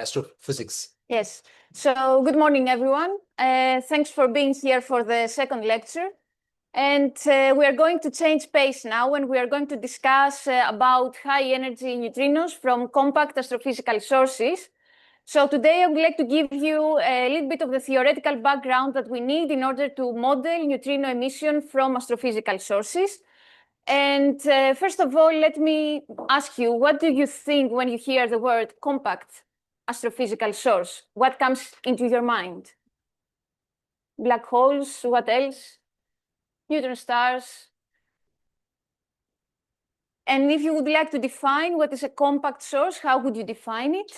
astrophysics. Yes. So good morning, everyone. Thanks for being here for the second lecture. And we are going to change pace now, and we are going to discuss about high-energy neutrinos from compact astrophysical sources. So today I would like to give you a little bit of the theoretical background that we need in order to model neutrino emission from astrophysical sources. And first of all, let me ask you, what do you think when you hear the word compact astrophysical source? What comes into your mind? Black holes, what else? Neutron stars. And if you would like to define what is a compact source, how would you define it?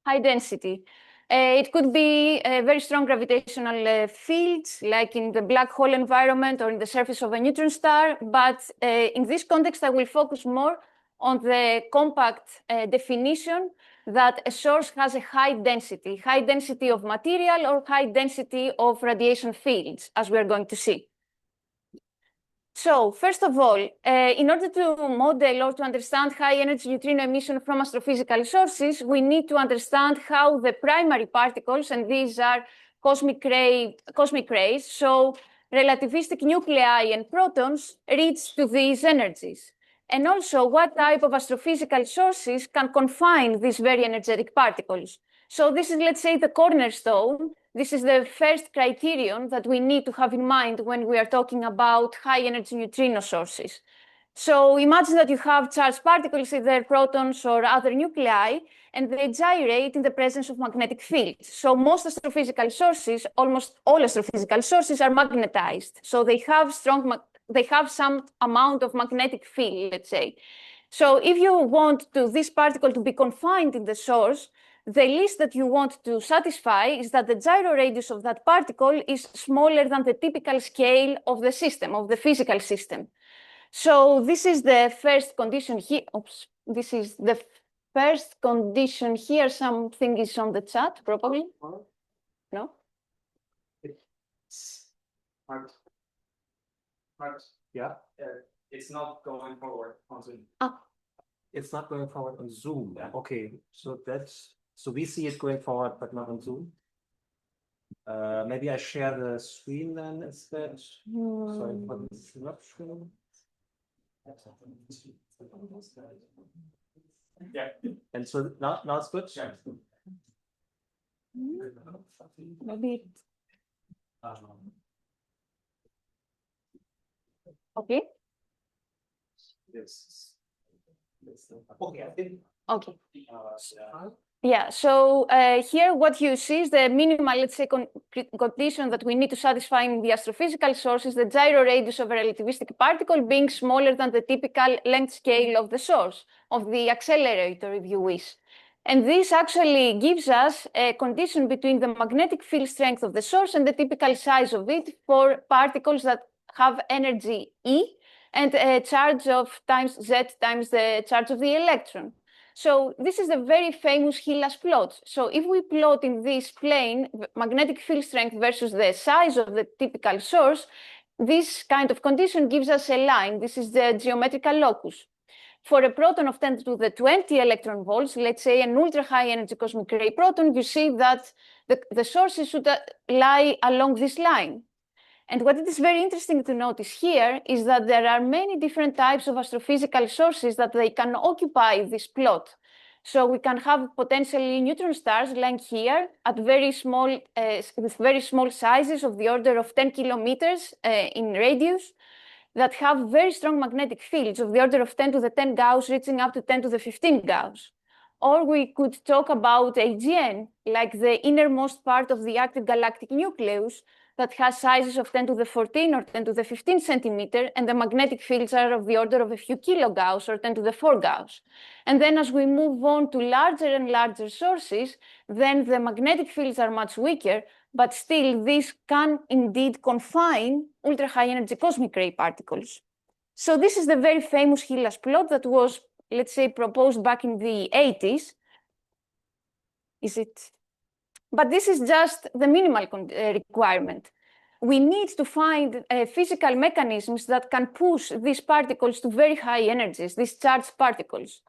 High density. It could be very strong gravitational fields, like in the black hole environment or in the surface of a neutron star. But in this context, I will focus more on the compact definition that a source has a high density of material or high density of radiation fields, as we are going to see. So first of all, in order to model or to understand high-energy neutrino emission from astrophysical sources, we need to understand how the primary particles, and these are cosmic rays, so relativistic nuclei and protons, reach to these energies. And also, what type of astrophysical sources can confine these very energetic particles. So this is, let's say, the cornerstone. This is the first criterion that we need to have in mind when we are talking about high-energy neutrino sources. So imagine that you have charged particles, either protons or other nuclei, and they gyrate in the presence of magnetic fields. So most astrophysical sources, almost all astrophysical sources, are magnetized. So they have some amount of magnetic field, let's say. So if you want this particle to be confined in the source, the least that you want to satisfy is that the gyro radius of that particle is smaller than the typical scale of the system, of the physical system. So this is the first condition here. Oops, this is the first condition here. Something is on the chat, probably. No? It's hard. Yeah. It's not going forward on Zoom. Ah. It's not going forward on Zoom. Yeah. Okay, so we see it going forward, but not on Zoom. Maybe I share the screen then instead. Sorry for the interruption. Yeah. And so now it's good. Yeah. Maybe. Okay. Yes. Okay. I think. Okay. Yeah, so here what you see is the minimal, let's say, condition that we need to satisfy in the astrophysical source is the gyro radius of a relativistic particle being smaller than the typical length scale of the source, of the accelerator, if you wish. And this actually gives us a condition between the magnetic field strength of the source and the typical size of it for particles that have energy E and a charge of times Z times the charge of the electron. So this is a very famous Hillas plot. So if we plot in this plane magnetic field strength versus the size of the typical source, this kind of condition gives us a line. This is the geometrical locus. For a proton of 10 to the 20 electron volts, let's say an ultra-high energy cosmic ray proton, you see that the sources should lie along this line. And what it is very interesting to notice here is that there are many different types of astrophysical sources that they can occupy this plot. So we can have potentially neutron stars lying here at very small, with very small sizes of the order of 10 kilometers in radius that have very strong magnetic fields of the order of 10 to the 10 Gauss, reaching up to 10 to the 15 Gauss. Or we could talk about AGN, like the innermost part of the active galactic nucleus, that has sizes of 10 to the 14 or 10 to the 15 centimeter, and the magnetic fields are of the order of a few kilogauss or 10 to the 4 Gauss. And then as we move on to larger and larger sources, then the magnetic fields are much weaker, but still these can indeed confine ultra-high energy cosmic ray particles. So this is the very famous Hillas plot that was, let's say, proposed back in the 80s. Is it? But this is just the minimal requirement. We need to find physical mechanisms that can push these particles to very high energies, these charged particles.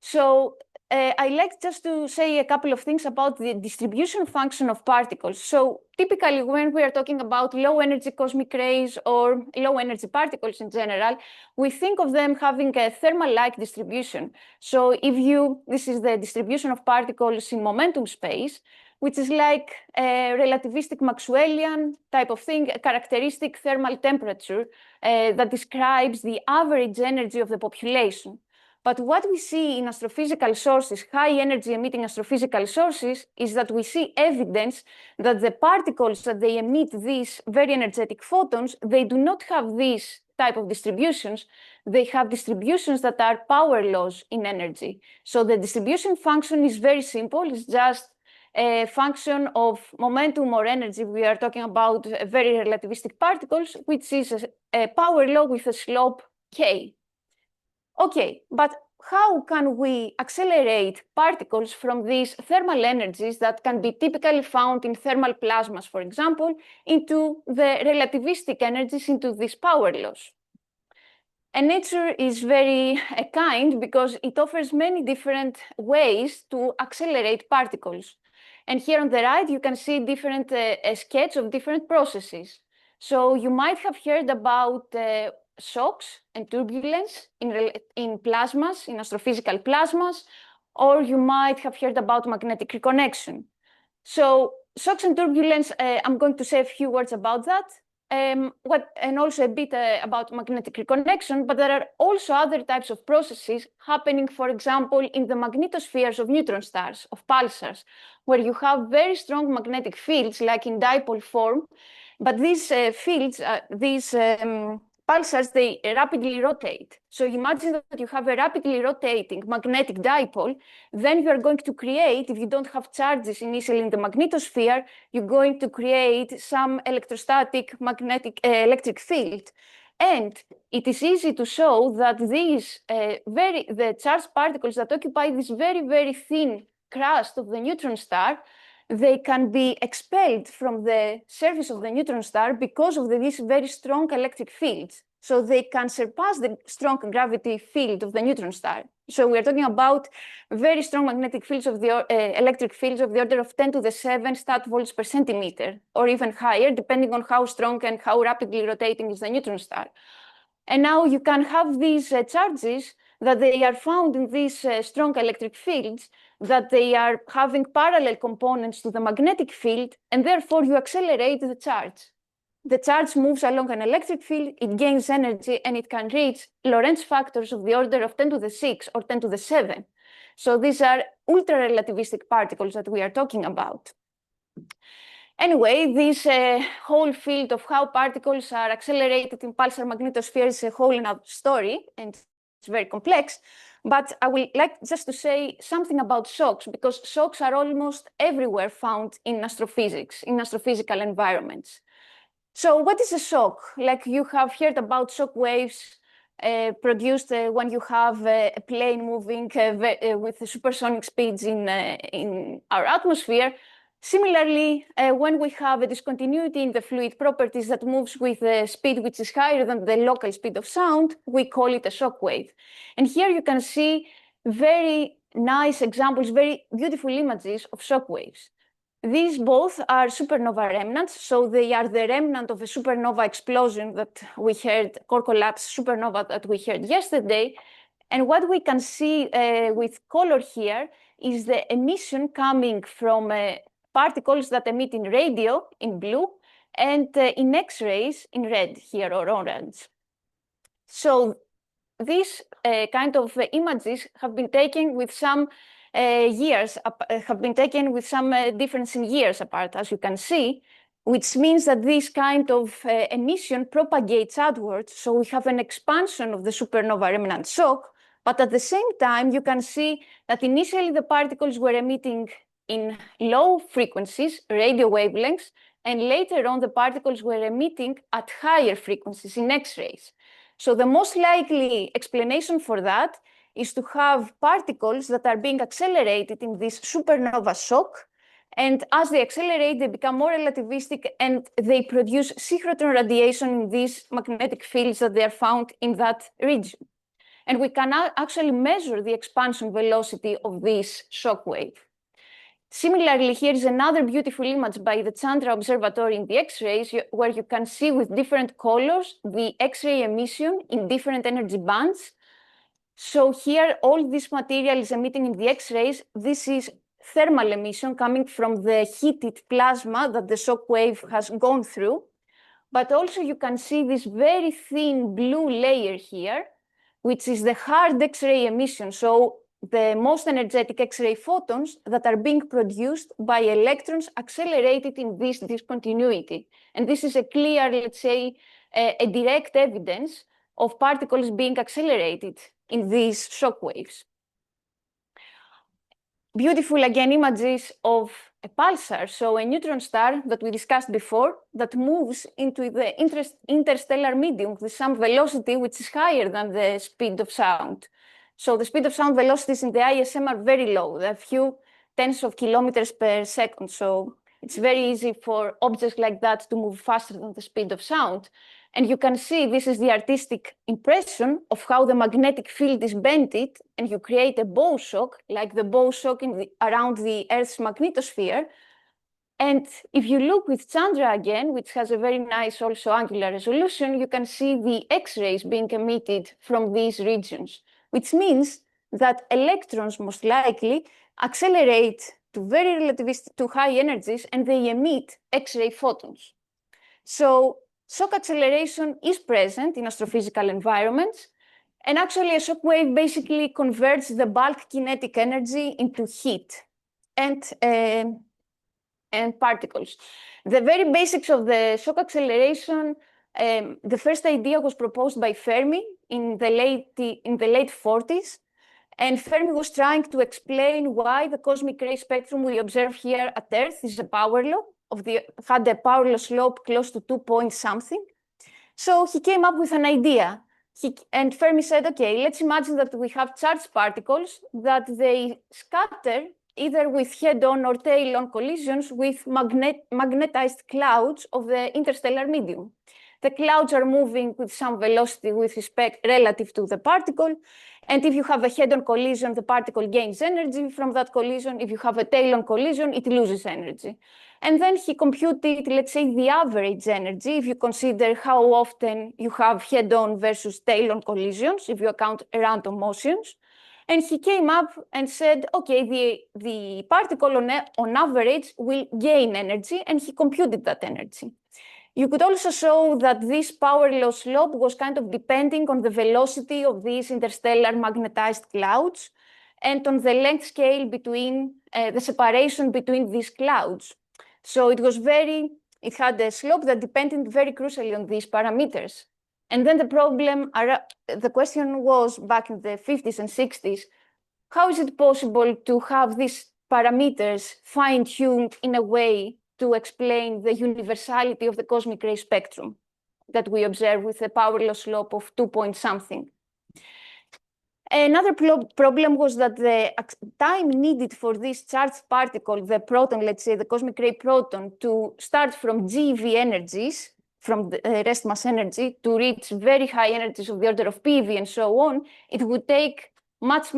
So I like just to say a couple of things about the distribution function of particles. So typically when we are talking about low energy cosmic rays or low energy particles in general, we think of them having a thermal-like distribution. So this is the distribution of particles in momentum space, which is like a relativistic Maxwellian type of thing, a characteristic thermal temperature that describes the average energy of the population. But what we see in astrophysical sources, high energy emitting astrophysical sources, is that we see evidence that the particles that they emit these very energetic photons, they do not have these type of distributions. They have distributions that are power laws in energy. So the distribution function is very simple. It's just a function of momentum or energy. We are talking about very relativistic particles, which is a power law with a slope k. Okay, but how can we accelerate particles from these thermal energies that can be typically found in thermal plasmas, for example, into the relativistic energies, into these power laws? And nature is very kind because it offers many different ways to accelerate particles. And here on the right, you can see different a sketch of different processes. So you might have heard about shocks and turbulence in plasmas, in astrophysical plasmas, or you might have heard about magnetic reconnection. So shocks and turbulence, I'm going to say a few words about that. And also a bit about magnetic reconnection, but there are also other types of processes happening, for example, in the magnetospheres of neutron stars, of pulsars, where you have very strong magnetic fields, like in dipole form. But these fields, these pulsars, they rapidly rotate. So imagine that you have a rapidly rotating magnetic dipole, then you are going to create, if you don't have charges initially in the magnetosphere, you're going to create some electrostatic magnetic electric field. And it is easy to show that these the charged particles that occupy this very, very thin crust of the neutron star, they can be expelled from the surface of the neutron star because of these very strong electric fields. So they can surpass the strong gravity field of the neutron star. So we're talking about very strong magnetic fields of the electric fields of the order of 10 to the 7 stat-volts per centimeter, or even higher, depending on how strong and how rapidly rotating is the neutron star. And now you can have these charges that they are found in these strong electric fields, that they are having parallel components to the magnetic field, and therefore you accelerate the charge. The charge moves along an electric field, it gains energy, and it can reach Lorentz factors of the order of 10 to the 6 or 10 to the 7. So these are ultra-relativistic particles that we are talking about. Anyway, this whole field of how particles are accelerated in pulsar magnetospheres is a whole another story, and it's very complex. But I would like just to say something about shocks, because shocks are almost everywhere found in astrophysics, in astrophysical environments. So what is a shock? Like, you have heard about shock waves produced when you have a plane moving with supersonic speeds in our atmosphere. Similarly, when we have a discontinuity in the fluid properties that moves with a speed which is higher than the local speed of sound, we call it a shock wave. And here you can see very nice examples, very beautiful images of shock waves. These both are supernova remnants, so they are the remnant of a supernova explosion that we heard, core collapse supernova that we heard yesterday. And what we can see with color here is the emission coming from particles that emit in radio in blue and in X-rays in red here, or orange. So these kind of images have been taken with some difference in years apart, as you can see, which means that this kind of emission propagates outwards. So we have an expansion of the supernova remnant shock, but at the same time, you can see that initially the particles were emitting in low frequencies, radio wavelengths, and later on the particles were emitting at higher frequencies in X-rays. So the most likely explanation for that is to have particles that are being accelerated in this supernova shock, and as they accelerate, they become more relativistic and they produce synchrotron radiation in these magnetic fields that they are found in that region. And we can actually measure the expansion velocity of this shock wave. Similarly, here is another beautiful image by the Chandra Observatory in the X-rays, where you can see with different colors the X-ray emission in different energy bands. So here, all this material is emitting in the X-rays. This is thermal emission coming from the heated plasma that the shock wave has gone through. But also you can see this very thin blue layer here, which is the hard X-ray emission. So the most energetic X-ray photons that are being produced by electrons accelerated in this discontinuity. And this is a clear, let's say, a direct evidence of particles being accelerated in these shock waves. Beautiful, again, images of a pulsar, so a neutron star that we discussed before, that moves into the interstellar medium with some velocity which is higher than the speed of sound. So the speed of sound velocities in the ISM are very low. They're a few tens of kilometers per second. So it's very easy for objects like that to move faster than the speed of sound. And you can see this is the artistic impression of how the magnetic field is bended, and you create a bow shock, like the bow shock around the Earth's magnetosphere. And if you look with Chandra again, which has a very nice also angular resolution, you can see the X-rays being emitted from these regions, which means that electrons most likely accelerate to very relativistic, to high energies, and they emit X-ray photons. So shock acceleration is present in astrophysical environments, and actually a shock wave basically converts the bulk kinetic energy into heat and particles. The very basics of the shock acceleration, the first idea was proposed by Fermi in the late 40s. And Fermi was trying to explain why the cosmic ray spectrum we observe here at Earth is a power law, had a power law slope close to 2 point something. So he came up with an idea. And Fermi said, okay, let's imagine that we have charged particles that they scatter either with head-on or tail-on collisions with magnetized clouds of the interstellar medium. The clouds are moving with some velocity with respect relative to the particle. And if you have a head-on collision, the particle gains energy from that collision. If you have a tail-on collision, it loses energy. And then he computed, let's say, the average energy, if you consider how often you have head-on versus tail-on collisions, if you account random motions. And he came up and said, okay, the particle on average will gain energy, and he computed that energy. You could also show that this power law slope was kind of depending on the velocity of these interstellar magnetized clouds and on the length scale between the separation between these clouds. So it had a slope that depended very crucially on these parameters. And then the question was back in the 50s and 60s, how is it possible to have these parameters fine-tuned in a way to explain the universality of the cosmic ray spectrum that we observe with a power law slope of 2 point something? Another problem was that the time needed for this charged particle, the proton, let's say the cosmic ray proton, to start from GeV energies, from the rest mass energy, to reach very high energies of the order of PeV and so on, it would take much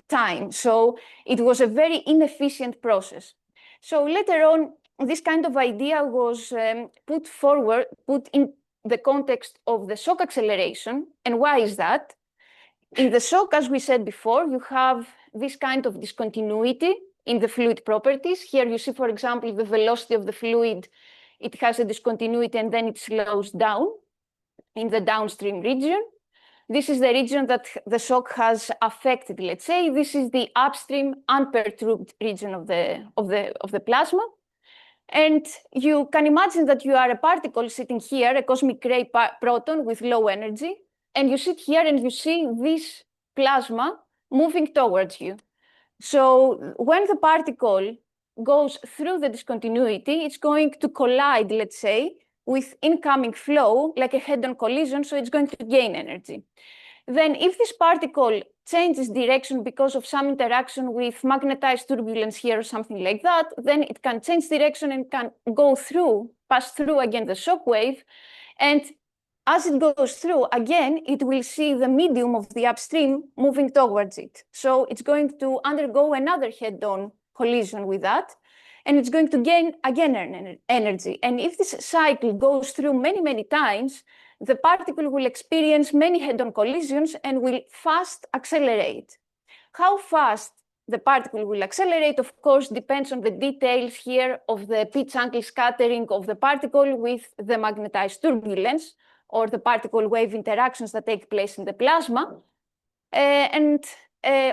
time. So it was a very inefficient process. So later on, this kind of idea was put in the context of the shock acceleration. And why is that? In the shock, as we said before, you have this kind of discontinuity in the fluid properties. Here you see, for example, the velocity of the fluid, it has a discontinuity and then it slows down in the downstream region. This is the region that the shock has affected, let's say. This is the upstream unperturbed region of the plasma. And you can imagine that you are a particle sitting here, a cosmic ray proton with low energy, and you sit here and you see this plasma moving towards you. So when the particle goes through the discontinuity, it's going to collide, let's say, with incoming flow, like a head-on collision, so it's going to gain energy. Then if this particle changes direction because of some interaction with magnetized turbulence here or something like that, then it can change direction and can go through, pass through again the shock wave. And as it goes through, again, it will see the medium of the upstream moving towards it. So it's going to undergo another head-on collision with that, and it's going to gain again energy. And if this cycle goes through many, many times, the particle will experience many head-on collisions and will fast accelerate. How fast the particle will accelerate, of course, depends on the details here of the pitch angle scattering of the particle with the magnetized turbulence, or the particle-wave interactions that take place in the plasma, and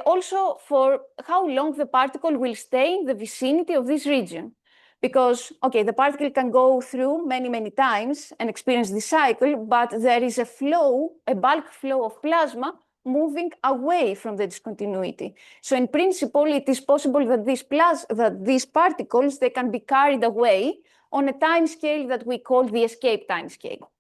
also for how long the particle will stay in the vicinity of this region. Because, okay, the particle can go through many, many times and experience this cycle, but there is a flow, a bulk flow of plasma moving away from the discontinuity. So in principle, it is possible that these particles, they can be carried away on a time scale that we call the escape time scale.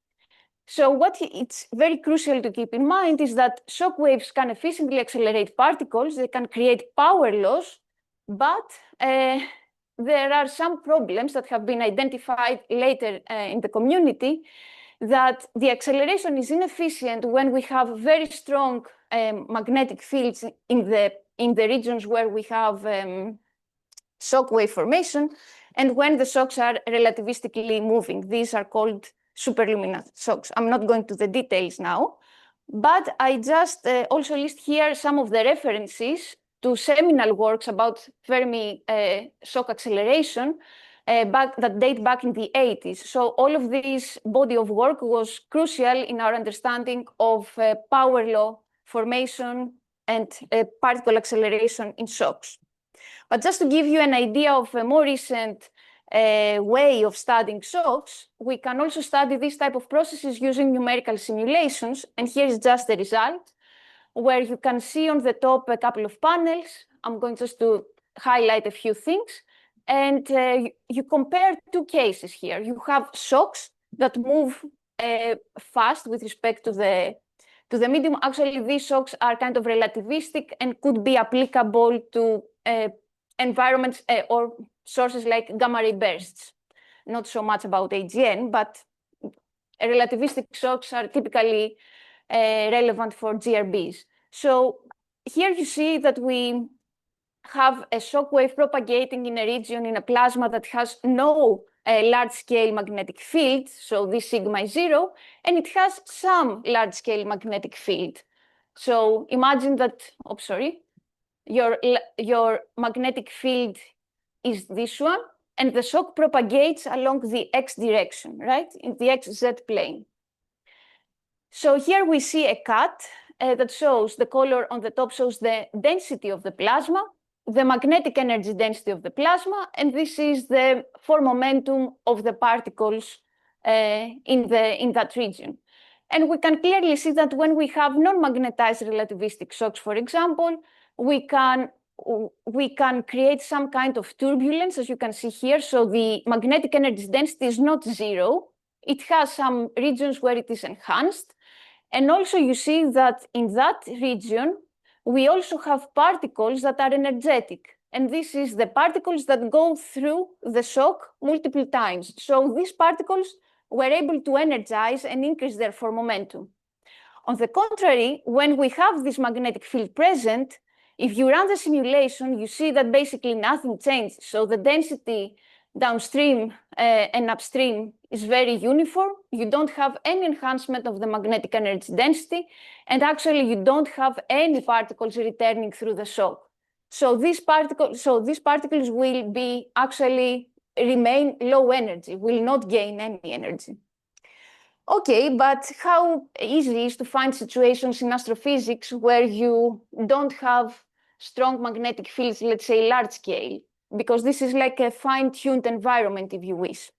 So what it's very crucial to keep in mind is that shock waves can efficiently accelerate particles, they can create power loss, but there are some problems that have been identified later in the community, that the acceleration is inefficient when we have very strong magnetic fields in the regions where we have shock wave formation, and when the shocks are relativistically moving. These are called superluminous shocks. I'm not going to the details now, but I just also list here some of the references to seminal works about Fermi shock acceleration that date back in the 80s. So all of this body of work was crucial in our understanding of power law formation and particle acceleration in shocks. But just to give you an idea of a more recent way of studying shocks, we can also study this type of processes using numerical simulations. And here is just the result, where you can see on the top a couple of panels. I'm going just to highlight a few things. And you compare two cases here. You have shocks that move fast with respect to the medium. Actually, these shocks are kind of relativistic and could be applicable to environments or sources like gamma ray bursts. Not so much about AGN, but relativistic shocks are typically relevant for GRBs. So here you see that we have a shock wave propagating in a region in a plasma that has no large-scale magnetic field, so this sigma is 0, and it has some large-scale magnetic field. So imagine that, your magnetic field is this one, and the shock propagates along the x direction, right, in the xz plane. So here we see a cut that shows the color on the top shows the density of the plasma, the magnetic energy density of the plasma, and this is the form momentum of the particles in that region. And we can clearly see that when we have non-magnetized relativistic shocks, for example, we can create some kind of turbulence, as you can see here. So the magnetic energy density is not 0. It has some regions where it is enhanced. And also you see that in that region, we also have particles that are energetic. And this is the particles that go through the shock multiple times. So these particles were able to energize and increase their form momentum. On the contrary, when we have this magnetic field present, if you run the simulation, you see that basically nothing changes. So the density downstream and upstream is very uniform. You don't have any enhancement of the magnetic energy density, and actually you don't have any particles returning through the shock. So these particles will be actually remain low energy, will not gain any energy. Okay, but how easy is to find situations in astrophysics where you don't have strong magnetic fields, let's say large scale? Because this is like a fine-tuned environment, if you wish.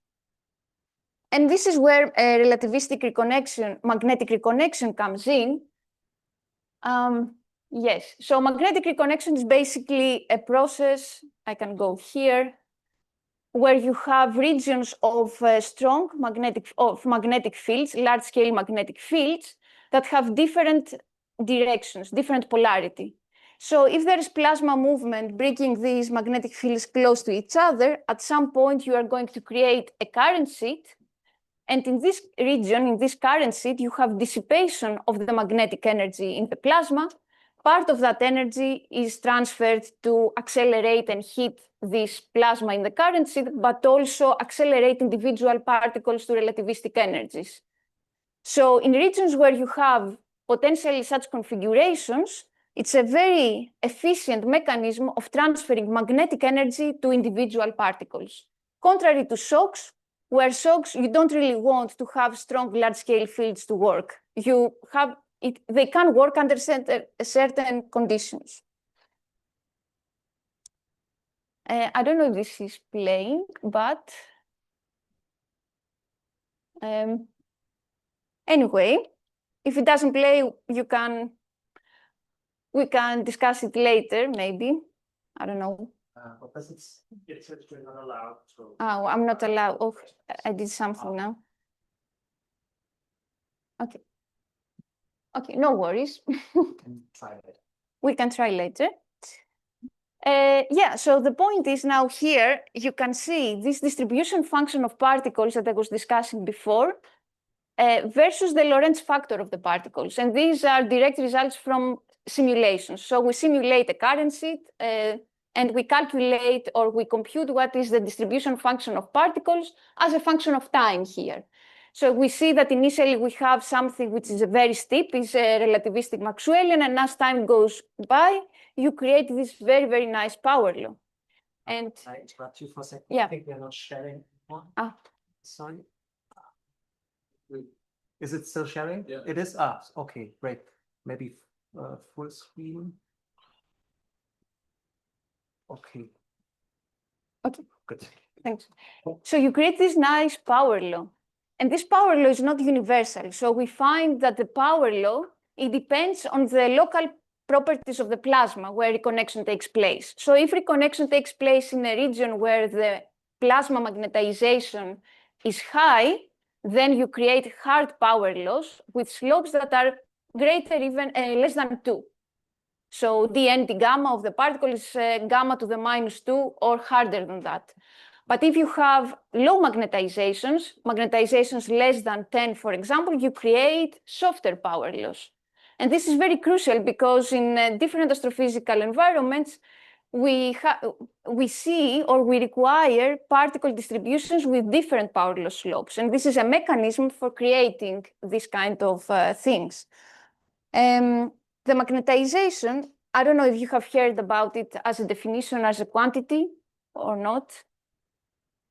And this is where relativistic reconnection, magnetic reconnection comes in. Yes, so magnetic reconnection is basically a process, I can go here, where you have regions of strong magnetic fields, large-scale magnetic fields, that have different directions, different polarity. So if there is plasma movement bringing these magnetic fields close to each other, at some point you are going to create a current sheet, And in this region, in this current sheet, you have dissipation of the magnetic energy in the plasma. Part of that energy is transferred to accelerate and heat this plasma in the current sheet, but also accelerate individual particles to relativistic energies. So in regions where you have potentially such configurations, it's a very efficient mechanism of transferring magnetic energy to individual particles. Contrary to shocks, where shocks, you don't really want to have strong large-scale fields to work. They can work under certain conditions. I don't know if this is playing, but anyway, if it doesn't play, we can discuss it later, maybe. I don't know. Because it says we're not allowed to. Oh, I'm not allowed. Oh, I did something now. Okay. Okay, no worries. We can try it. We can try later. Yeah, so the point is now here, you can see this distribution function of particles that I was discussing before versus the Lorentz factor of the particles. And these are direct results from simulations. So we simulate a current sheet and we calculate or we compute what is the distribution function of particles as a function of time here. So we see that initially we have something which is very steep, is a relativistic Maxwellian, and as time goes by, you create this very, very nice power law. And I interrupt you for a second. Yeah. I think we're not sharing anymore. Sorry. Is it still sharing? Yeah. It is? Okay, great. Maybe full screen. Okay. Okay. Good. Thanks. So you create this nice power law. And this power law is not universal. So we find that the power law, it depends on the local properties of the plasma where reconnection takes place. So if reconnection takes place in a region where the plasma magnetization is high, then you create hard power laws with slopes that are greater, even less than 2. So dn d gamma of the particle is gamma to the -2 or harder than that. But if you have low magnetizations less than 10, for example, you create softer power laws. And this is very crucial because in different astrophysical environments, we see or we require particle distributions with different power law slopes. And this is a mechanism for creating this kind of things. The magnetization, I don't know if you have heard about it as a definition, as a quantity or not.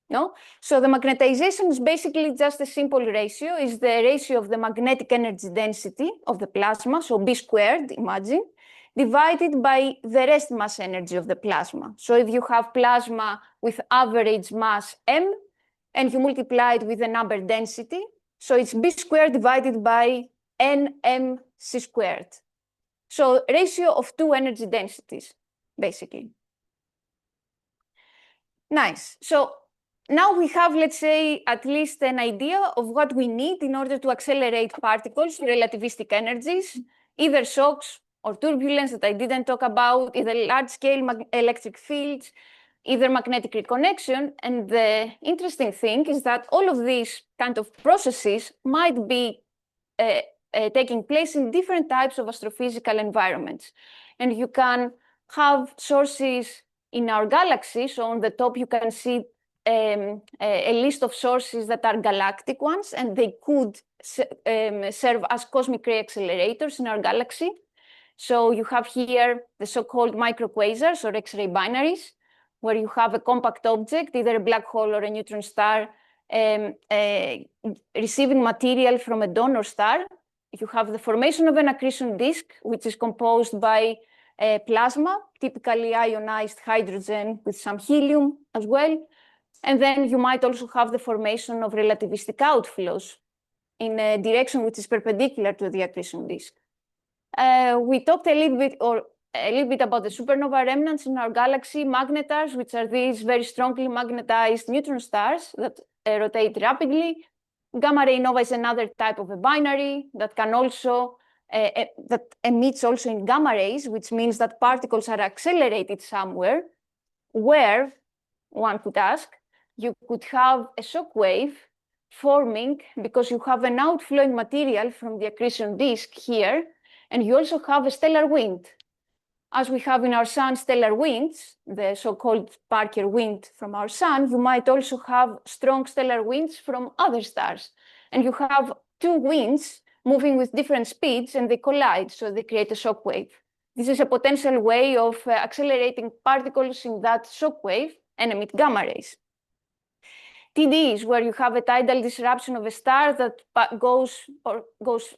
No? So the magnetization is basically just a simple ratio, is the ratio of the magnetic energy density of the plasma, so B squared, imagine, divided by the rest mass energy of the plasma. So if you have plasma with average mass M, and you multiply it with the number density, so it's B squared divided by NMC squared. So ratio of 2 energy densities, basically. Nice. So now we have, let's say, at least an idea of what we need in order to accelerate particles to relativistic energies, either shocks or turbulence that I didn't talk about, either large-scale electric fields, either magnetic reconnection. And the interesting thing is that all of these kind of processes might be taking place in different types of astrophysical environments. And you can have sources in our galaxy. So on the top, you can see a list of sources that are galactic ones, and they could serve as cosmic ray accelerators in our galaxy. So you have here the so-called microquasars or X-ray binaries, where you have a compact object, either a black hole or a neutron star, receiving material from a donor star. You have the formation of an accretion disk, which is composed by plasma, typically ionized hydrogen with some helium as well. And then you might also have the formation of relativistic outflows in a direction which is perpendicular to the accretion disk. We talked a little bit about the supernova remnants in our galaxy, magnetars, which are these very strongly magnetized neutron stars that rotate rapidly. Gamma ray nova is another type of a binary that can also that emits also in gamma rays, which means that particles are accelerated somewhere where, one could ask, you could have a shock wave forming because you have an outflowing material from the accretion disk here, and you also have a stellar wind. As we have in our sun stellar winds, the so-called Parker wind from our sun, you might also have strong stellar winds from other stars. And you have two winds moving with different speeds, and they collide, so they create a shock wave. This is a potential way of accelerating particles in that shock wave and emit gamma rays. TD is where you have a tidal disruption of a star that goes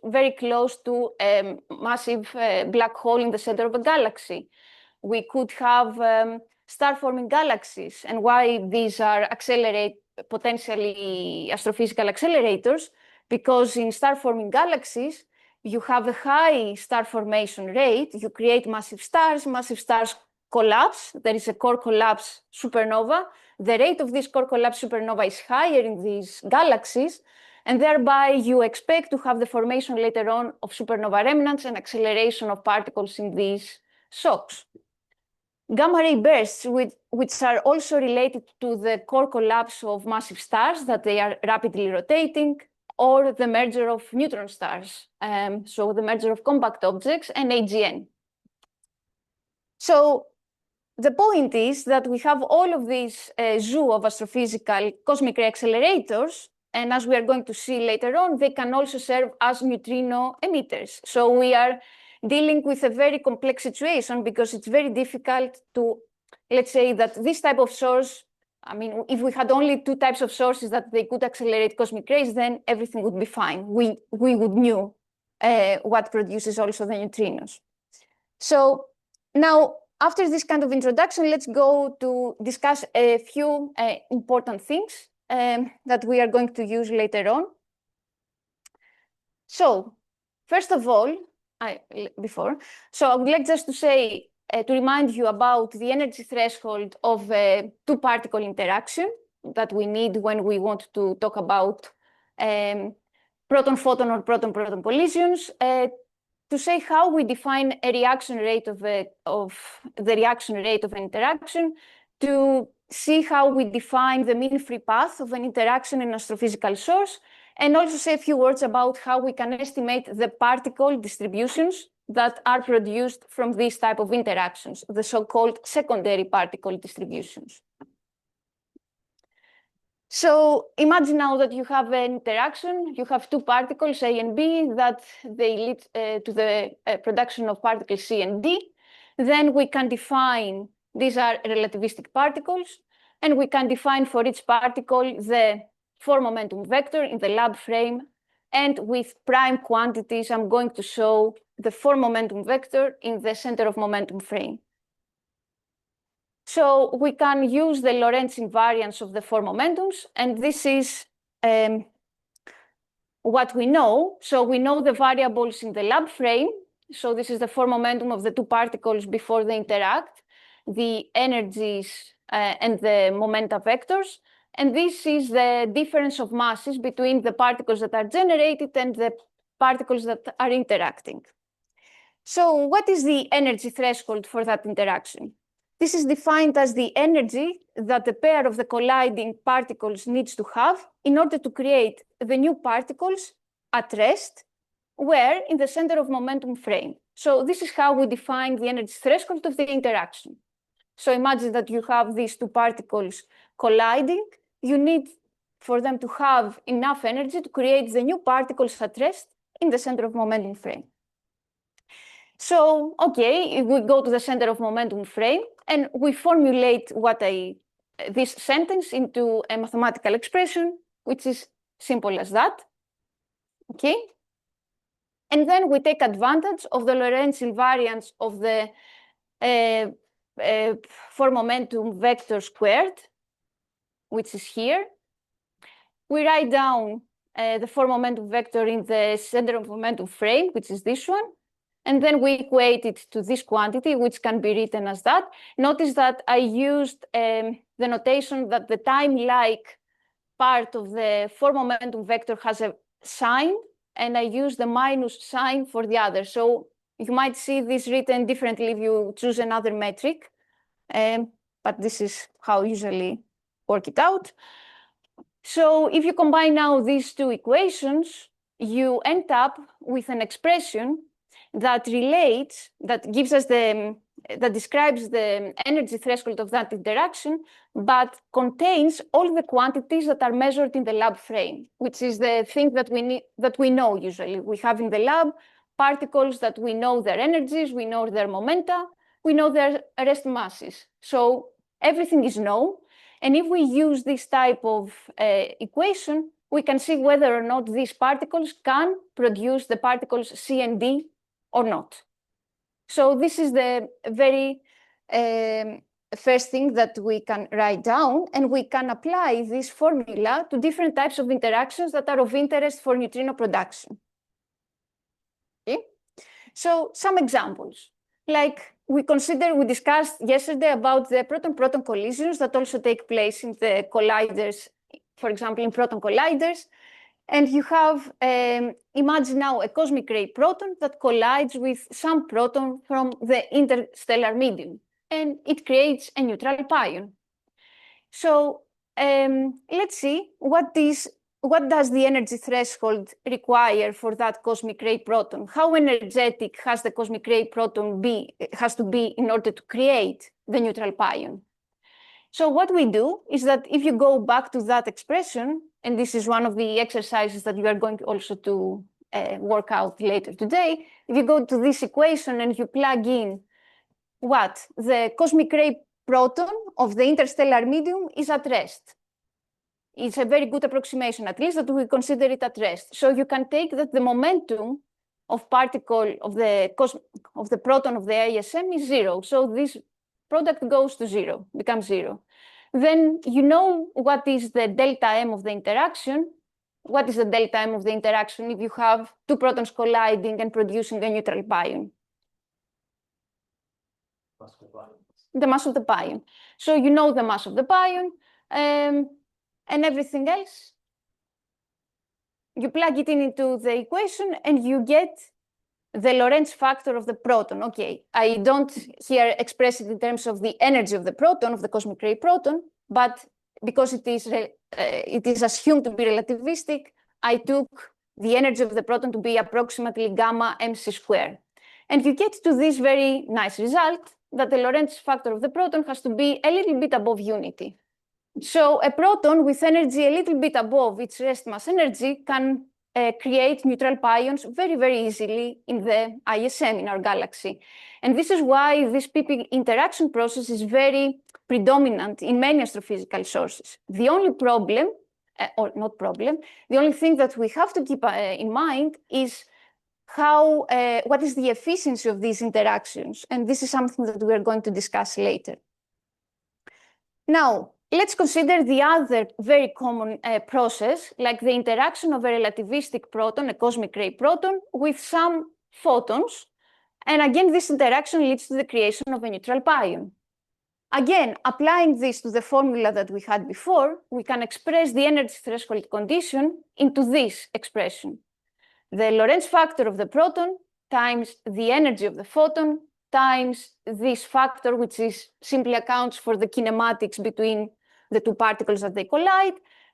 very close to a massive black hole in the center of a galaxy. We could have star-forming galaxies, and why these are potentially astrophysical accelerators, because in star-forming galaxies, you have a high star formation rate, you create massive stars collapse, there is a core collapse supernova. The rate of this core collapse supernova is higher in these galaxies, and thereby you expect to have the formation later on of supernova remnants and acceleration of particles in these shocks. Gamma ray bursts, which are also related to the core collapse of massive stars, that they are rapidly rotating, or the merger of neutron stars, so the merger of compact objects and AGN. So the point is that we have all of these zoo of astrophysical cosmic ray accelerators, and as we are going to see later on, they can also serve as neutrino emitters. So we are dealing with a very complex situation because it's very difficult to, let's say that this type of source, I mean, if we had only two types of sources that they could accelerate cosmic rays, then everything would be fine. We would know what produces also the neutrinos. So now, after this kind of introduction, let's go to discuss a few important things that we are going to use later on. So, first of all, I would like just to say, to remind you about the energy threshold of a two-particle interaction that we need when we want to talk about proton-photon or proton-proton collisions, to say how we define a reaction rate of the reaction rate of an interaction, to see how we define the mean free path of an interaction in an astrophysical source, and also say a few words about how we can estimate the particle distributions that are produced from these type of interactions, the so-called secondary particle distributions. So imagine now that you have an interaction, you have two particles, A and B, that they lead to the production of particles C and D. Then we can define, these are relativistic particles, and we can define for each particle the four momentum vector in the lab frame. And with prime quantities, I'm going to show the four momentum vector in the center of momentum frame. So we can use the Lorentz invariance of the four momentums, and this is what we know. So we know the variables in the lab frame. So this is the four momentum of the two particles before they interact, the energies and the momenta vectors. And this is the difference of masses between the particles that are generated and the particles that are interacting. So what is the energy threshold for that interaction? This is defined as the energy that the pair of the colliding particles needs to have in order to create the new particles at rest, where in the center of momentum frame. So this is how we define the energy threshold of the interaction. So imagine that you have these two particles colliding. You need for them to have enough energy to create the new particles at rest in the center of momentum frame. So, okay, we go to the center of momentum frame and we formulate this sentence into a mathematical expression, which is simple as that, okay? And then we take advantage of the Lorentz invariance of the four momentum vector squared, which is here. We write down the four momentum vector in the center of momentum frame, which is this one. And then we equate it to this quantity, which can be written as that. Notice that I used the notation that the time-like part of the four momentum vector has a sign, and I use the minus sign for the other. So you might see this written differently if you choose another metric, but this is how I usually work it out. So if you combine now these two equations, you end up with an expression that relates, that gives us that describes the energy threshold of that interaction, but contains all the quantities that are measured in the lab frame, which is the thing that we need, that we know usually. We have in the lab particles that we know their energies, we know their momenta, we know their rest masses. So everything is known. And if we use this type of equation, we can see whether or not these particles can produce the particles C and D or not. So this is the very first thing that we can write down, and we can apply this formula to different types of interactions that are of interest for neutrino production. Okay? So some examples, like we discussed yesterday about the proton-proton collisions that also take place in the colliders, for example, in proton colliders. And you have, imagine now a cosmic ray proton that collides with some proton from the interstellar medium, and it creates a neutral pion. So let's see what does the energy threshold require for that cosmic ray proton? How energetic has the cosmic ray proton has to be in order to create the neutral pion? So what we do is that if you go back to that expression, and this is one of the exercises that you are going also to work out later today, if you go to this equation and you plug in what the cosmic ray proton of the interstellar medium is at rest. It's a very good approximation, at least, that we consider it at rest. So you can take that the momentum of particle of the proton of the ISM is 0. So this product goes to 0, becomes 0. Then you know what is the delta M of the interaction. What is the delta M of the interaction if you have two protons colliding and producing a neutral pion? The mass of the pion. So you know the mass of the pion, and everything else. You plug it into the equation and you get the Lorentz factor of the proton. Okay, I don't here express it in terms of the energy of the proton, of the cosmic ray proton, but because it is assumed to be relativistic, I took the energy of the proton to be approximately gamma mc squared. And you get to this very nice result that the Lorentz factor of the proton has to be a little bit above unity. So a proton with energy a little bit above its rest mass energy can create neutral pions very, very easily in the ISM, in our galaxy. And this is why this PP interaction process is very predominant in many astrophysical sources. The only problem, or not problem, the only thing that we have to keep in mind is what is the efficiency of these interactions. And this is something that we are going to discuss later. Now, let's consider the other very common process, like the interaction of a relativistic proton, a cosmic ray proton, with some photons. And again, this interaction leads to the creation of a neutral pion. Again, applying this to the formula that we had before, we can express the energy threshold condition into this expression. The Lorentz factor of the proton times the energy of the photon times this factor, which simply accounts for the kinematics between the two particles that they collide,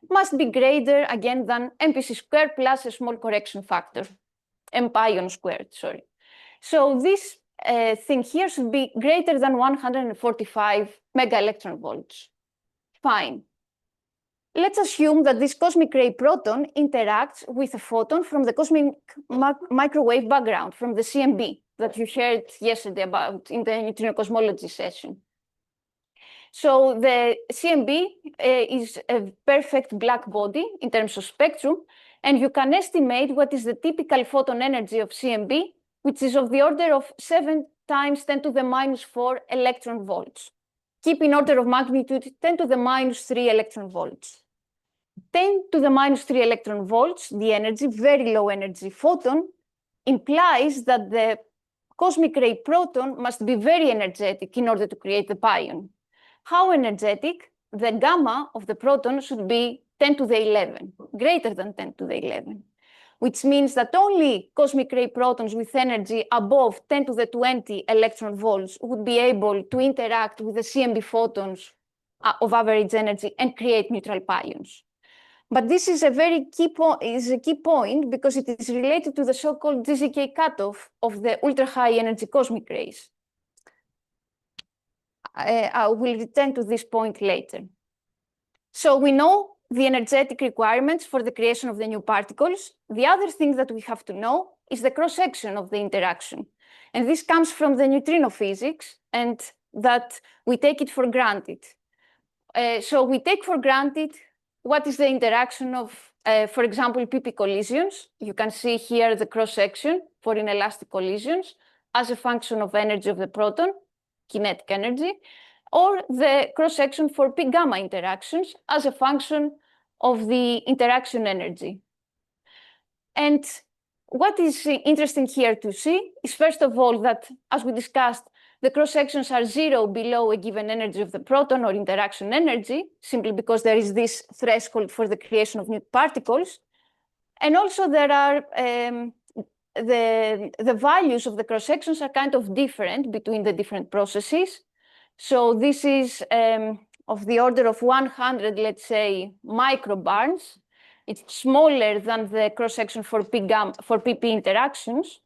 must be greater, again, than mpc squared plus a small correction factor, m pion squared, sorry. So this thing here should be greater than 145 mega electron volts. Fine. Let's assume that this cosmic ray proton interacts with a photon from the cosmic microwave background, from the CMB that you heard yesterday about in the neutrino cosmology session. So the CMB is a perfect black body in terms of spectrum, and you can estimate what is the typical photon energy of CMB, which is of the order of 7 times 10 to the minus 4 electron volts. Keep in order of magnitude 10 to the minus 3 electron volts. 10 to the minus 3 electron volts, the energy, very low energy photon, implies that the cosmic ray proton must be very energetic in order to create the pion. How energetic? The gamma of the proton should be 10 to the 11, greater than 10 to the 11, which means that only cosmic ray protons with energy above 10 to the 20 electron volts would be able to interact with the CMB photons of average energy and create neutral pions. But this is a very key point because it is related to the so-called GZK cutoff of the ultra-high energy cosmic rays. I will return to this point later. So we know the energetic requirements for the creation of the new particles. The other thing that we have to know is the cross-section of the interaction. And this comes from the neutrino physics, and that we take it for granted. So we take for granted what is the interaction of, for example, PP collisions. You can see here the cross-section for inelastic collisions as a function of energy of the proton, kinetic energy, or the cross-section for P gamma interactions as a function of the interaction energy. And what is interesting here to see is, first of all, that, as we discussed, the cross-sections are zero below a given energy of the proton or interaction energy, simply because there is this threshold for the creation of new particles. And also there are the values of the cross-sections are kind of different between the different processes. So this is of the order of 100, let's say, microbarns. It's smaller than the cross-section for PP interactions.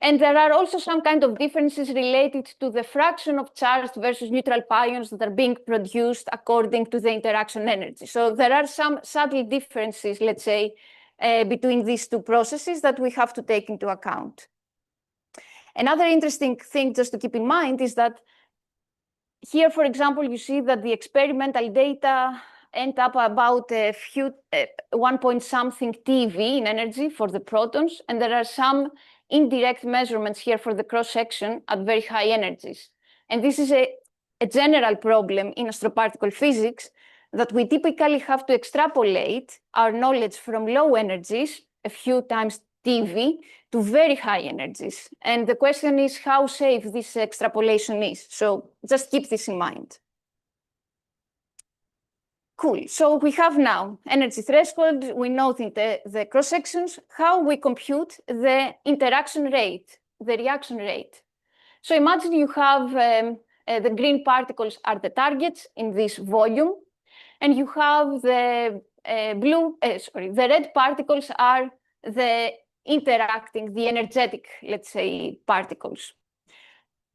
And there are also some kind of differences related to the fraction of charged versus neutral pions that are being produced according to the interaction energy. So there are some subtle differences, let's say, between these two processes that we have to take into account. Another interesting thing just to keep in mind is that here, for example, you see that the experimental data end up about a few 1 point something TeV in energy for the protons, and there are some indirect measurements here for the cross-section at very high energies. And this is a general problem in astroparticle physics, that we typically have to extrapolate our knowledge from low energies, a few times TeV, to very high energies. And the question is how safe this extrapolation is. So just keep this in mind. Cool. So we have now energy threshold. We know the cross-sections, how we compute the interaction rate, the reaction rate. So imagine you have the green particles are the targets in this volume, and you have the the red particles are the interacting, the energetic, let's say, particles.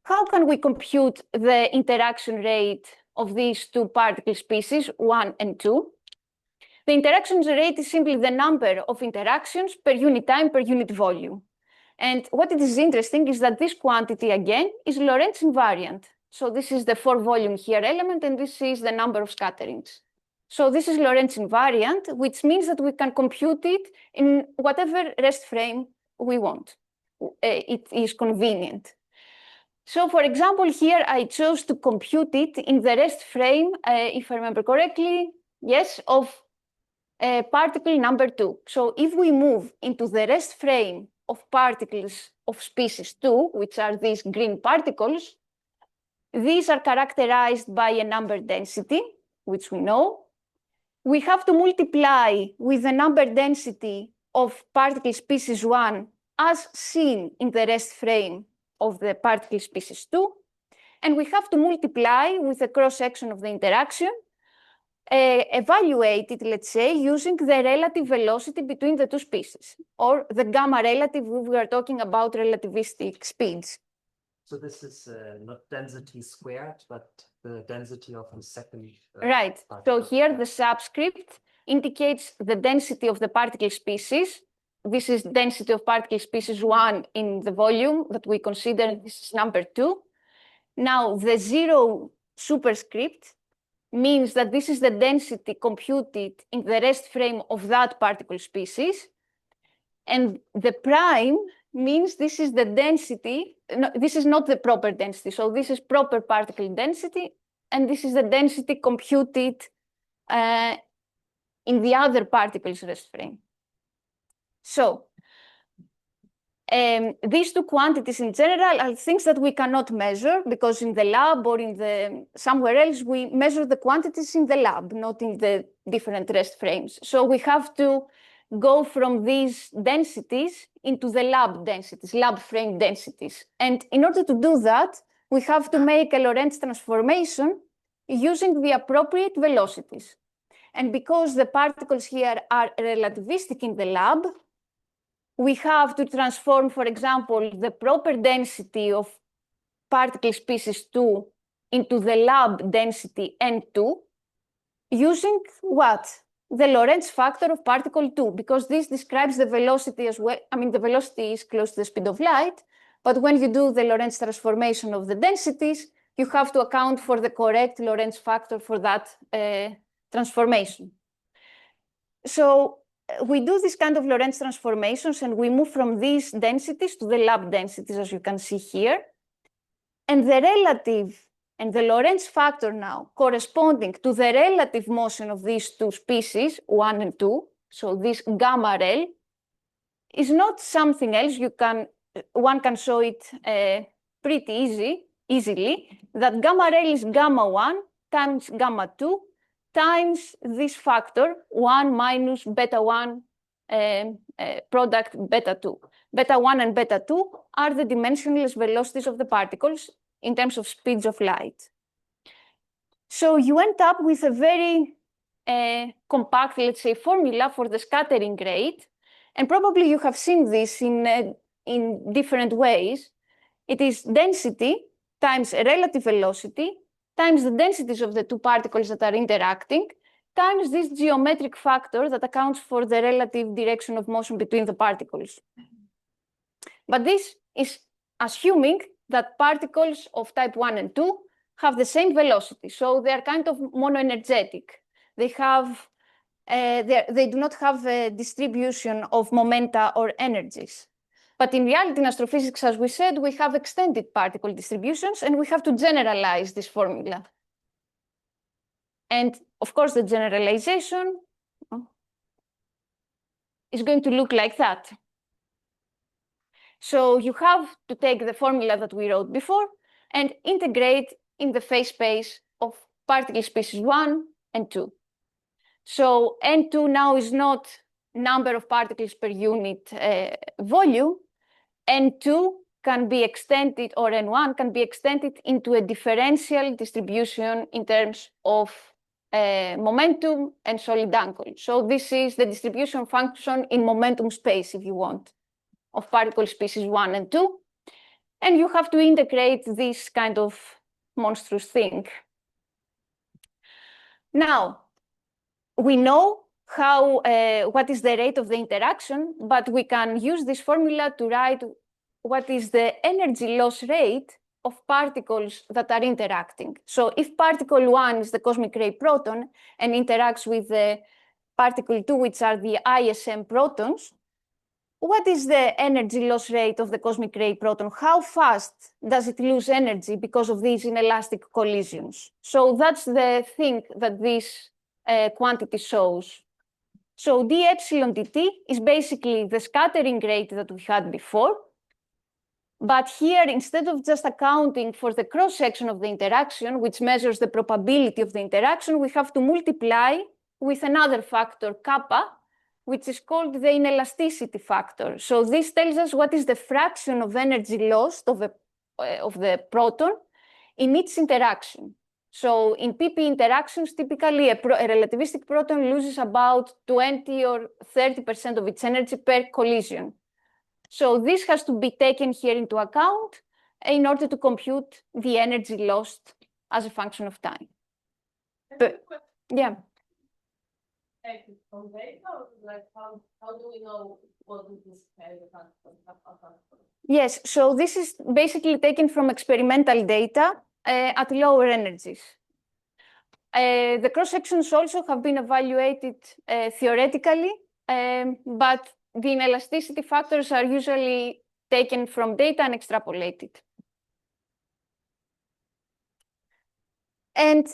How can we compute the interaction rate of these two particle species, 1 and 2? The interaction rate is simply the number of interactions per unit time per unit volume. And what it is interesting is that this quantity, again, is Lorentz invariant. So this is the 4 volume here element, and this is the number of scatterings. So this is Lorentz invariant, which means that we can compute it in whatever rest frame we want. It is convenient. So for example, here I chose to compute it in the rest frame, if I remember correctly, yes, of particle number 2. So if we move into the rest frame of particles of species 2, which are these green particles, these are characterized by a number density, which we know. We have to multiply with the number density of particle species 1 as seen in the rest frame of the particle species 2. And we have to multiply with the cross-section of the interaction, evaluate it, let's say, using the relative velocity between the two species, or the gamma relative if we are talking about relativistic speeds. So this is not density squared, but the density of the second. Right. So here the subscript indicates the density of the particle species. This is density of particle species 1 in the volume that we consider. This is number 2. Now the 0 superscript means that this is the density computed in the rest frame of that particle species. And the prime means this is the density. No, this is not the proper density. So this is proper particle density, and this is the density computed in the other particles rest frame. So these two quantities in general are things that we cannot measure, because in the lab or in somewhere else we measure the quantities in the lab, not in the different rest frames. So we have to go from these densities into the lab densities, lab frame densities. And in order to do that, we have to make a Lorentz transformation using the appropriate velocities. And because the particles here are relativistic in the lab, we have to transform, for example, the proper density of particle species 2 into the lab density N2 using what? The Lorentz factor of particle 2, because this describes the velocity as well. I mean, the velocity is close to the speed of light, but when you do the Lorentz transformation of the densities, you have to account for the correct Lorentz factor for that transformation. So we do this kind of Lorentz transformations, and we move from these densities to the lab densities, as you can see here. And the relative and the Lorentz factor now corresponding to the relative motion of these two species, 1 and 2, so this gamma rel, is not something else. One can show it pretty easily, that gamma rel is gamma 1 times gamma 2 times this factor, 1 minus beta 1 product beta 2. Beta 1 and beta 2 are the dimensionless velocities of the particles in terms of speeds of light. So you end up with a very compact, let's say, formula for the scattering rate. And probably you have seen this in different ways. It is density times relative velocity times the densities of the two particles that are interacting times this geometric factor that accounts for the relative direction of motion between the particles. But this is assuming that particles of type 1 and 2 have the same velocity. So they are kind of monoenergetic. They do not have a distribution of momenta or energies. But in reality, in astrophysics, as we said, we have extended particle distributions, and we have to generalize this formula. And of course, the generalization is going to look like that. So you have to take the formula that we wrote before and integrate in the phase space of particle species 1 and 2. So N2 now is not number of particles per unit volume. N2 can be extended, or N1 can be extended into a differential distribution in terms of momentum and solid angle. So this is the distribution function in momentum space, if you want, of particle species 1 and 2. And you have to integrate this kind of monstrous thing. Now, we know what is the rate of the interaction, but we can use this formula to write what is the energy loss rate of particles that are interacting. So if particle 1 is the cosmic ray proton and interacts with the particle 2, which are the ISM protons, what is the energy loss rate of the cosmic ray proton? How fast does it lose energy because of these inelastic collisions? So that's the thing that this quantity shows. So d epsilon dt is basically the scattering rate that we had before. But here, instead of just accounting for the cross-section of the interaction, which measures the probability of the interaction, we have to multiply with another factor, kappa, which is called the inelasticity factor. So this tells us what is the fraction of energy lost of the proton in each interaction. So in PP interactions, typically a relativistic proton loses about 20 or 30% of its energy per collision. So this has to be taken here into account in order to compute the energy lost as a function of time. But, yeah. Like how do we know what is this function? Yes, so this is basically taken from experimental data at lower energies. The cross-sections also have been evaluated theoretically, but the inelasticity factors are usually taken from data and extrapolated. And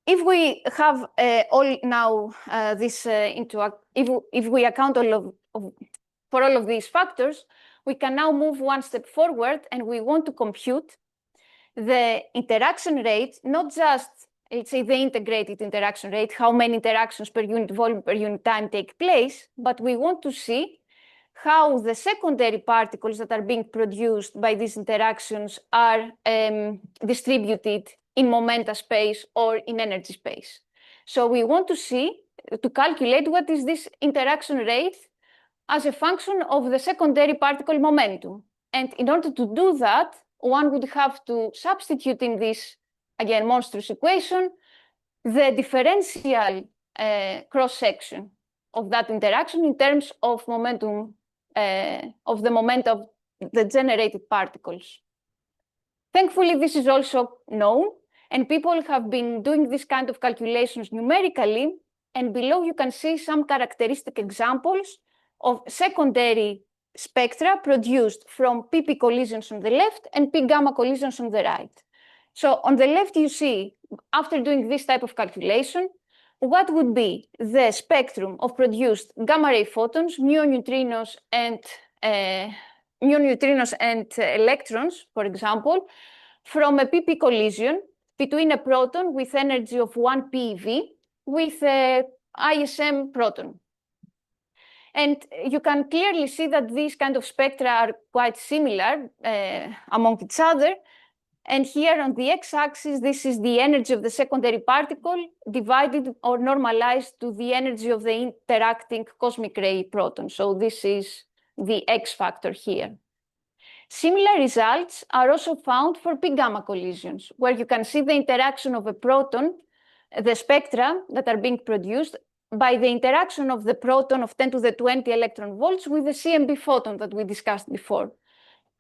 if we have all now if we account for all of these factors, we can now move one step forward, and we want to compute the interaction rate, not just, let's say, the integrated interaction rate, how many interactions per unit volume per unit time take place, but we want to see how the secondary particles that are being produced by these interactions are distributed in momenta space or in energy space. So we want to see to calculate what is this interaction rate as a function of the secondary particle momentum. And in order to do that, one would have to substitute in this, again, monstrous equation, the differential cross-section of that interaction in terms of momentum, of the moment of the generated particles. Thankfully, this is also known, and people have been doing this kind of calculations numerically, and below you can see some characteristic examples of secondary spectra produced from PP collisions on the left and P gamma collisions on the right. So on the left, you see, after doing this type of calculation, what would be the spectrum of produced gamma ray photons, neutrinos and electrons, for example, from a PP collision between a proton with energy of 1 PeV with a ISM proton. And you can clearly see that these kind of spectra are quite similar among each other. And here on the x-axis, this is the energy of the secondary particle divided or normalized to the energy of the interacting cosmic ray proton. So this is the X factor here. Similar results are also found for P gamma collisions, where you can see the interaction of a proton, the spectra that are being produced by the interaction of the proton of 10 to the 20 electron volts with the CMB photon that we discussed before.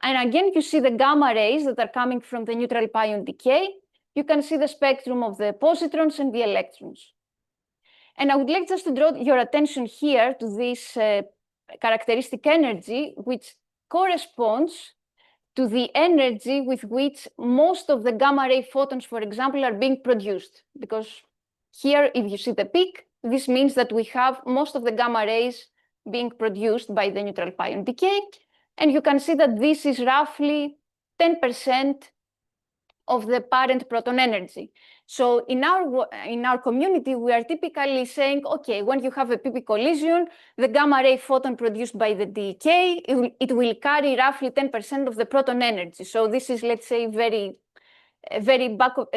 And again, you see the gamma rays that are coming from the neutral pion decay. You can see the spectrum of the positrons and the electrons. And I would like just to draw your attention here to this characteristic energy, which corresponds to the energy with which most of the gamma ray photons, for example, are being produced. Because here, if you see the peak, this means that we have most of the gamma rays being produced by the neutral pion decay. And you can see that this is roughly 10% of the parent proton energy. So in our community, we are typically saying, okay, when you have a PP collision, the gamma ray photon produced by the decay, it will carry roughly 10% of the proton energy. So this is, let's say, very back of,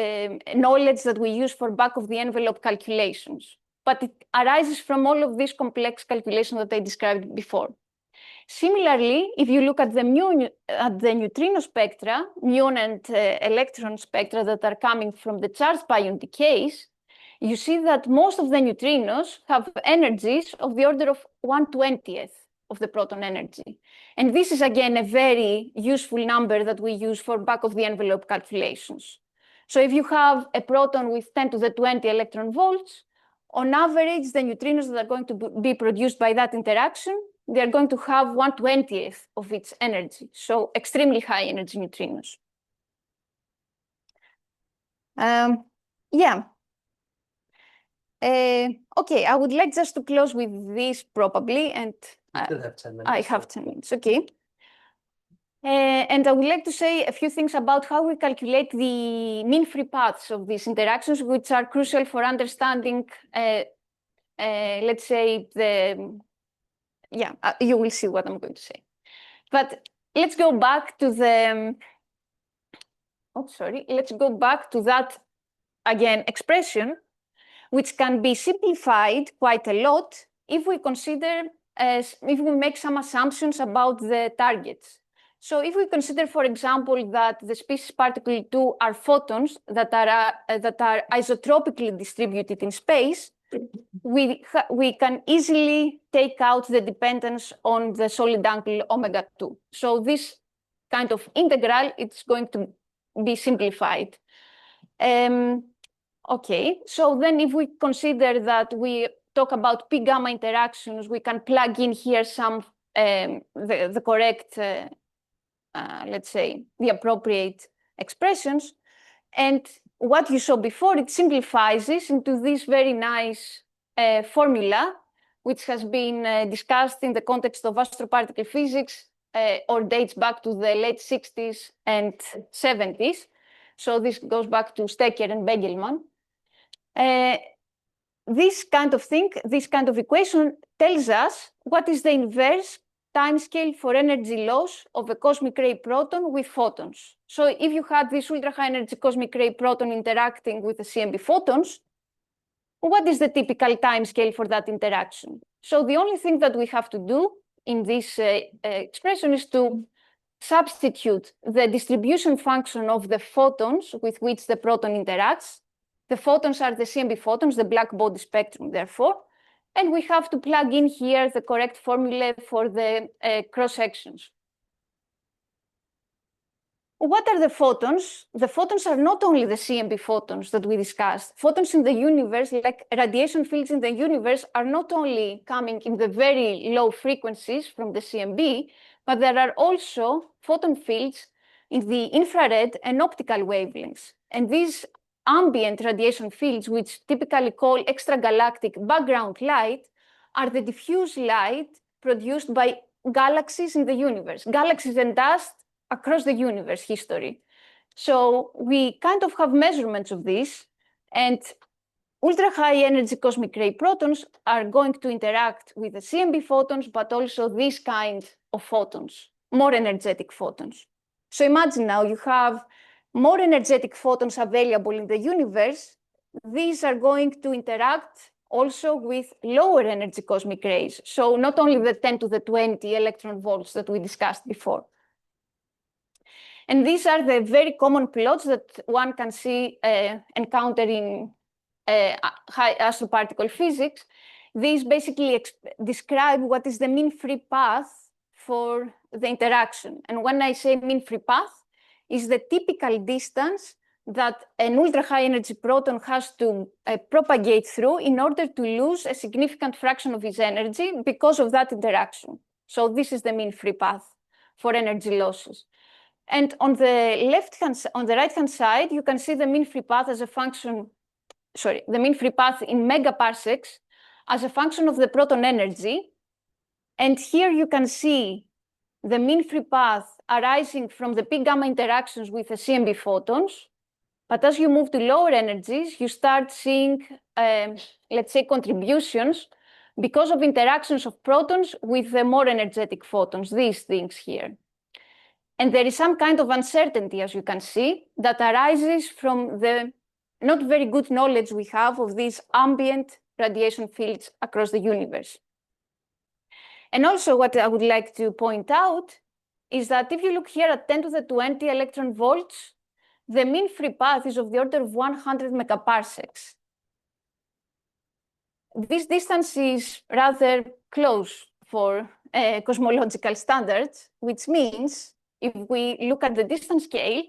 knowledge that we use for back of the envelope calculations. But it arises from all of these complex calculations that I described before. Similarly, if you look at the neutrino spectra, muon and electron spectra that are coming from the charged pion decays, you see that most of the neutrinos have energies of the order of 1/20th of the proton energy. And this is, again, a very useful number that we use for back-of-the-envelope calculations. So if you have a proton with 10 to the 20 electron volts, on average, the neutrinos that are going to be produced by that interaction, they are going to have 1/20th of its energy. So extremely high energy neutrinos. Okay, I would like just to close with this probably, and Still have 10 minutes. I have 10 minutes, okay. And I would like to say a few things about how we calculate the mean free paths of these interactions, which are crucial for understanding, let's say, you will see what I'm going to say. But let's go back to let's go back to that, again, expression, which can be simplified quite a lot if we consider, if we make some assumptions about the targets. So if we consider, for example, that the species particle 2 are photons that are isotropically distributed in space, we can easily take out the dependence on the solid angle omega 2. So this kind of integral, it's going to be simplified. Okay, so then if we consider that we talk about P gamma interactions, we can plug in here some the correct, let's say, the appropriate expressions. And what you saw before, it simplifies this into this very nice formula, which has been discussed in the context of astroparticle physics or dates back to the late 60s and 70s. So this goes back to Stecker and Begelman. This kind of thing, this kind of equation tells us what is the inverse timescale for energy loss of a cosmic ray proton with photons. So if you had this ultra high energy cosmic ray proton interacting with the CMB photons, what is the typical time scale for that interaction? So the only thing that we have to do in this expression is to substitute the distribution function of the photons with which the proton interacts. The photons are the CMB photons, the black body spectrum, therefore. And we have to plug in here the correct formula for the cross-sections. What are the photons? The photons are not only the CMB photons that we discussed. Photons in the universe, like radiation fields in the universe, are not only coming in the very low frequencies from the CMB, but there are also photon fields in the infrared and optical wavelengths. And these ambient radiation fields, which typically call extragalactic background light, are the diffuse light produced by galaxies in the universe, galaxies and dust across the universe history. So we kind of have measurements of this, and ultra-high energy cosmic ray protons are going to interact with the CMB photons, but also this kind of photons, more energetic photons. So imagine now you have more energetic photons available in the universe. These are going to interact also with lower energy cosmic rays. So not only the 10 to the 20 electron volts that we discussed before. And these are the very common plots that one can see encounter in high astroparticle physics. These basically describe what is the mean free path for the interaction. And when I say mean free path, is the typical distance that an ultra-high energy proton has to propagate through in order to lose a significant fraction of its energy because of that interaction. So this is the mean free path for energy losses. And on the right-hand side, you can see the mean free path as a function, the mean free path in megaparsecs as a function of the proton energy. And here you can see the mean free path arising from the peak gamma interactions with the CMB photons. But as you move to lower energies, you start seeing, let's say, contributions because of interactions of protons with the more energetic photons, these things here. And there is some kind of uncertainty, as you can see, that arises from the not very good knowledge we have of these ambient radiation fields across the universe. And also what I would like to point out is that if you look here at 10 to the 20 electron volts, the mean free path is of the order of 100 megaparsecs. This distance is rather close for cosmological standards, which means if we look at the distance scale,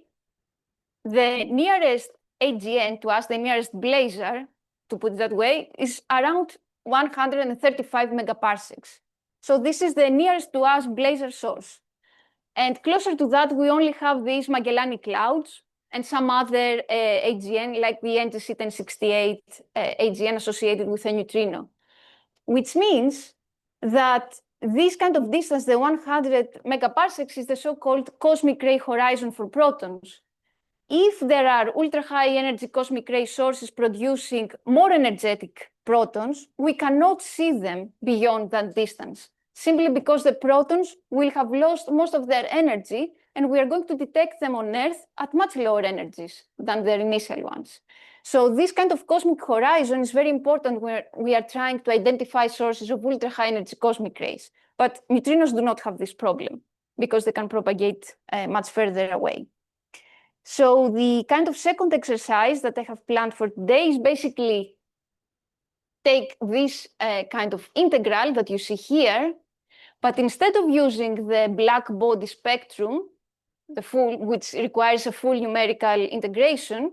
the nearest AGN to us, the nearest blazar, to put it that way, is around 135 megaparsecs. So this is the nearest to us blazar source. And closer to that, we only have these Magellanic clouds and some other AGN, like the NGC 1068 AGN associated with a neutrino, which means that this kind of distance, the 100 megaparsecs, is the so-called cosmic ray horizon for protons. If there are ultra-high energy cosmic ray sources producing more energetic protons, we cannot see them beyond that distance, simply because the protons will have lost most of their energy, and we are going to detect them on Earth at much lower energies than their initial ones. So this kind of cosmic horizon is very important where we are trying to identify sources of ultra-high energy cosmic rays. But neutrinos do not have this problem because they can propagate much further away. So the kind of second exercise that I have planned for today is basically take this kind of integral that you see here, but instead of using the black body spectrum, the full, which requires a full numerical integration,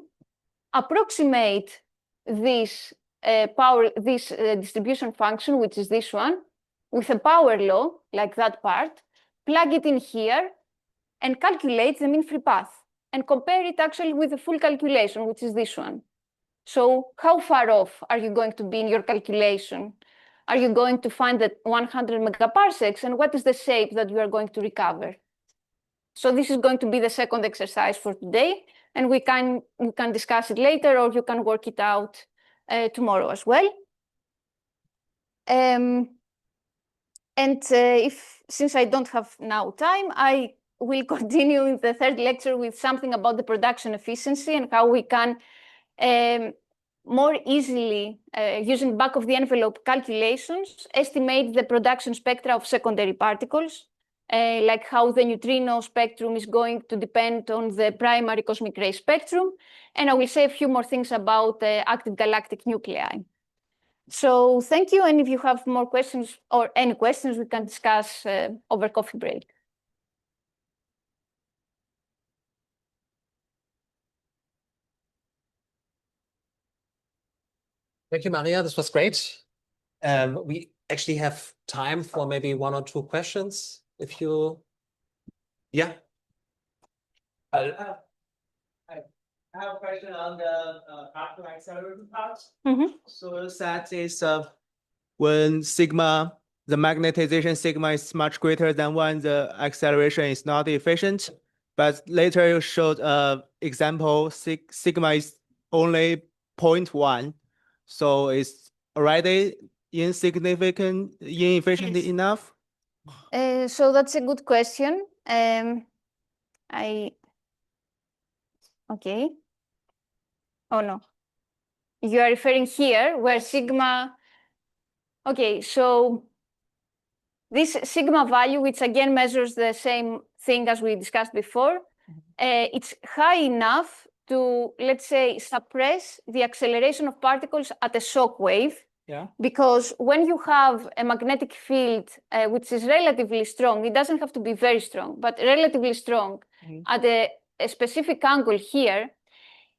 approximate this distribution function, which is this one, with a power law, like that part, plug it in here, and calculate the mean free path, and compare it actually with the full calculation, which is this one. So how far off are you going to be in your calculation? Are you going to find that 100 megaparsecs, and what is the shape that you are going to recover? So this is going to be the second exercise for today, and we can discuss it later, or you can work it out tomorrow as well. Since I don't have now time, I will continue in the third lecture with something about the production efficiency and how we can more easily, using back of the envelope calculations, estimate the production spectra of secondary particles, like how the neutrino spectrum is going to depend on the primary cosmic ray spectrum. And I will say a few more things about active galactic nuclei. So thank you. And if you have more questions or any questions, we can discuss over coffee break. Thank you, Maria. This was great. We actually have time for maybe 1 or 2 questions. If you, yeah. I have a question on the particle accelerator part. So that is when sigma, the magnetization sigma is much greater than when the acceleration is not efficient. But later you showed example sigma is only 0.1. So it's already inefficient Yes. enough. So that's a good question. Okay. Oh no. You are referring here where sigma. Okay, so this sigma value, which again measures the same thing as we discussed before, it's high enough to, let's say, suppress the acceleration of particles at a shock wave. Yeah. Because when you have a magnetic field which is relatively strong, it doesn't have to be very strong, but relatively strong at a specific angle here,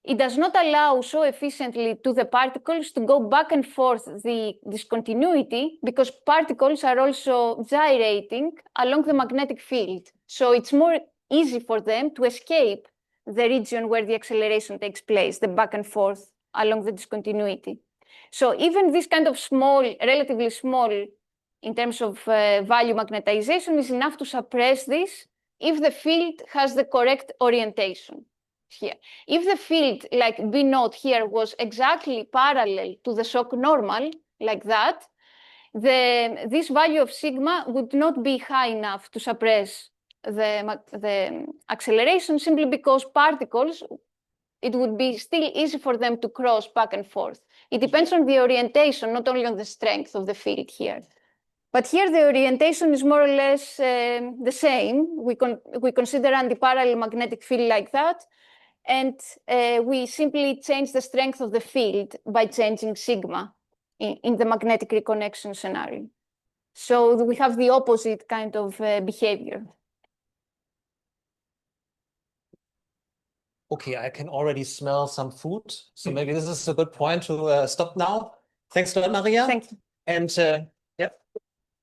it does not allow so efficiently to the particles to go back and forth the discontinuity, because particles are also gyrating along the magnetic field. So it's more easy for them to escape the region where the acceleration takes place, the back and forth along the discontinuity. So even this kind of small, relatively small, in terms of value magnetization, is enough to suppress this if the field has the correct orientation here. If the field, like B naught here, was exactly parallel to the shock normal, like that, this value of sigma would not be high enough to suppress the acceleration, simply because particles, it would be still easy for them to cross back and forth. It depends on the orientation, not only on the strength of the field here. But here the orientation is more or less the same. We consider antiparallel magnetic field like that, and we simply change the strength of the field by changing sigma in the magnetic reconnection scenario. So we have the opposite kind of behavior. Okay, I can already smell some food. So maybe this is a good point to stop now. Thanks a lot, Maria. Thank you. And yeah.